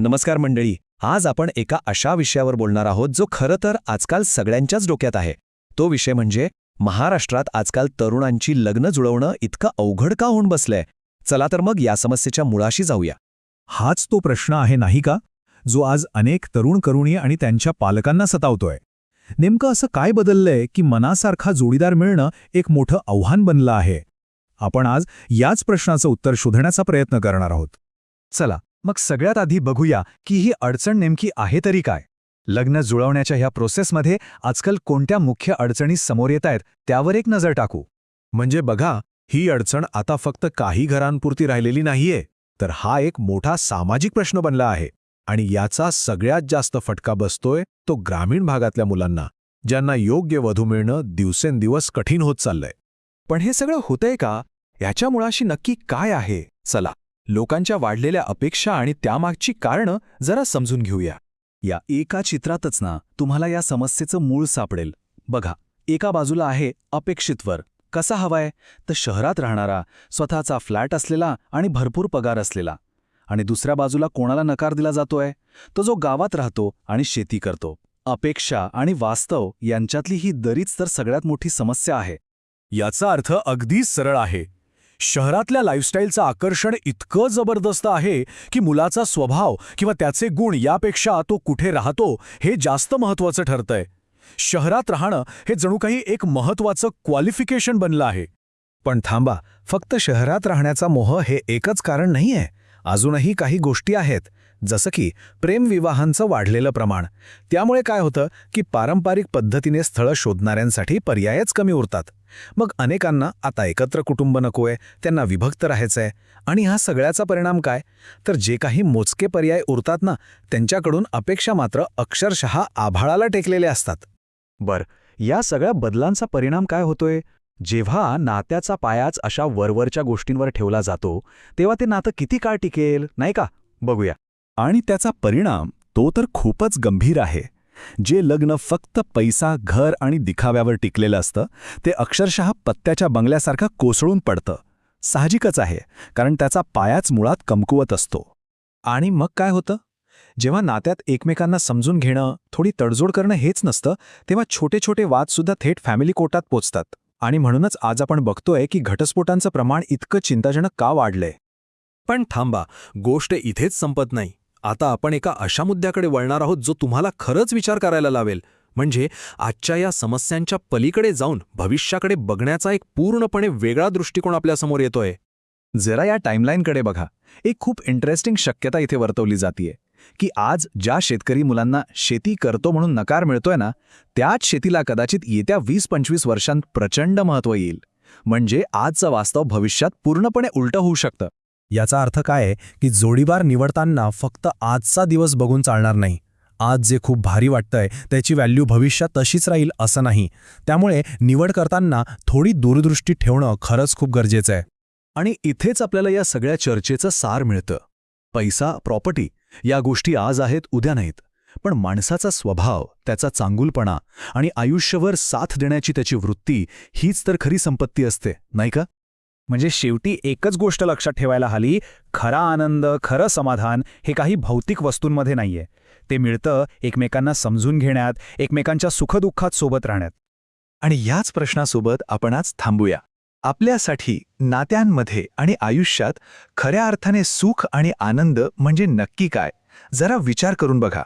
नमस्कार मंडळी. आज आपण एका अशा विषयावर बोलणार आहोत जो खरं तर आजकाल सगळ्यांच्याच डोक्यात आहे. तो विषय म्हणजे महाराष्ट्रात आजकाल तरुणांची लग्न जुळवणं इतकं अवघड का होऊन बसलंय. चला तर मग या समस्येच्या मुळाशी जाऊया. हाच तो प्रश्न आहे नाही का, जो आज अनेक तरुणी आणि त्यांच्या पालकांना सतावतोय. नेमकं असं काय बदललंय की मनासारखा जोडीदार मिळणं एक मोठं आव्हान बनलं आहे. आपण आज याच प्रश्नाचं उत्तर शोधण्याचा प्रयत्न करणार आहोत. चला मग सगळ्यात आधी बघूया की ही अडचण नेमकी आहे तरी काय. लग्न जुळवण्याच्या ह्या प्रोसेसमध्ये आजकाल कोणत्या मुख्य अडचणी समोर येत आहेत त्यावर एक नजर टाकू. म्हणजे बघा, ही अडचण आता फक्त काही घरांपुरती राहिलेली नाहीये, तर हा एक मोठा सामाजिक प्रश्न बनला आहे. आणि याचा सगळ्यात जास्त फटका बसतोय तो ग्रामीण भागातल्या मुलांना, ज्यांना योग्य वधू मिळणं दिवसेंदिवस कठीण होत चाललंय. पण हे सगळं होतंय का? याच्या मुळाशी नक्की काय आहे? चला लोकांच्या वाढलेल्या अपेक्षा आणि त्यामागची कारणं जरा समजून घेऊया. या एका चित्रातच ना तुम्हाला या समस्येचं मूळ सापडेल. बघा, एका बाजूला आहे अपेक्षित वर. कसा हवाय? तर शहरात राहणारा, स्वतःचा फ्लॅट असलेला आणि भरपूर पगार असलेला. आणि दुसऱ्या बाजूला कोणाला नकार दिला जातोय? तो जो गावात राहतो आणि शेती करतो. अपेक्षा आणि वास्तव यांच्यातली ही दरीच तर सगळ्यात मोठी समस्या आहे. याचा अर्थ अगदी सरळ आहे. शहरातल्या लाईफस्टाईलचं आकर्षण इतकं जबरदस्त आहे की मुलाचा स्वभाव किंवा त्याचे गुण यापेक्षा तो कुठे राहतो हे जास्त महत्त्वाचं ठरतंय. शहरात राहणं हे जणू काही एक महत्त्वाचं क्वालिफिकेशन बनलं आहे. पण थांबा, फक्त शहरात राहण्याचा मोह हे एकच कारण नाहीये. अजूनही काही गोष्टी आहेत, जसं की प्रेमविवाहांचं वाढलेलं प्रमाण. त्यामुळे काय होतं की पारंपरिक पद्धतीने स्थळं शोधणाऱ्यांसाठी पर्यायच कमी उरतात. मग अनेकांना आता एकत्र कुटुंब नकोय, त्यांना विभक्त राहायचंय. आणि हा सगळ्याचा परिणाम काय? तर जे काही मोजके पर्याय उरतात ना, त्यांच्याकडून अपेक्षा मात्र अक्षरशः आभाळाला टेकलेले असतात. बर, या सगळ्या बदलांचा परिणाम काय होतोय? जेव्हा नात्याचा पायाच अशा वरवरच्या गोष्टींवर ठेवला जातो, तेव्हा ते नातं किती काळ टिकेल, नाही का? बघूया. आणि त्याचा परिणाम तो तर खूपच गंभीर आहे. जे लग्न फक्त पैसा, घर आणि दिखाव्यावर टिकलेलं असतं, ते अक्षरशः पत्त्याच्या बंगल्यासारखं कोसळून पडतं. साहजिकच आहे, कारण त्याचा पायाच मुळात कमकुवत असतो. आणि मग काय होतं? जेव्हा नात्यात एकमेकांना समजून घेणं, थोडी तडजोड करणं हेच नसतं, तेव्हा छोटे छोटे वादसुद्धा थेट फॅमिली कोर्टात पोचतात. आणि म्हणूनच आज आपण बघतोय की घटस्फोटांचं प्रमाण इतकं चिंताजनक का वाढलंय. पण थांबा, गोष्ट इथेच संपत नाही. आता आपण एका अशा मुद्द्याकडे वळणार आहोत जो तुम्हाला खरंच विचार करायला लावेल. म्हणजे आजच्या या समस्यांच्या पलीकडे जाऊन भविष्याकडे बघण्याचा एक पूर्णपणे वेगळा दृष्टिकोन आपल्यासमोर येतोय. जरा या टाईमलाईनकडे बघा. एक खूप इंटरेस्टिंग शक्यता इथे वर्तवली जातीये की आज ज्या शेतकरी मुलांना शेती करतो म्हणून नकार मिळतोय ना, त्याच शेतीला कदाचित येत्या 20-25 वर्षांत प्रचंड महत्त्व येईल. म्हणजे आजचं वास्तव भविष्यात पूर्णपणे उलटं होऊ शकतं. याचा अर्थ काय आहे की जोडीदार निवडताना फक्त आजचा दिवस बघून चालणार नाही. आज जे खूप भारी वाटतंय त्याची व्हॅल्यू भविष्यात तशीच राहील असं नाही. त्यामुळे निवड करताना थोडी दूरदृष्टी ठेवणं खरंच खूप गरजेचं आहे. आणि इथेच आपल्याला या सगळ्या चर्चेचं सार मिळतं. पैसा, प्रॉपर्टी या गोष्टी आज आहेत, उद्या नाहीत. पण माणसाचा स्वभाव, त्याचा चांगुलपणा आणि आयुष्यभर साथ देण्याची त्याची वृत्ती हीच तर खरी संपत्ती असते, नाही का? म्हणजे शेवटी एकच गोष्ट लक्षात ठेवायला हवी, खरा आनंद, खरं समाधान हे काही भौतिक वस्तूंमध्ये नाहीये. ते मिळतं एकमेकांना समजून घेण्यात, एकमेकांच्या सुखदुःखात सोबत राहण्यात. आणि याच प्रश्नासोबत आपण आज थांबूया. आपल्यासाठी नात्यांमध्ये आणि आयुष्यात खऱ्या अर्थाने सुख आणि आनंद म्हणजे नक्की काय? जरा विचार करून बघा.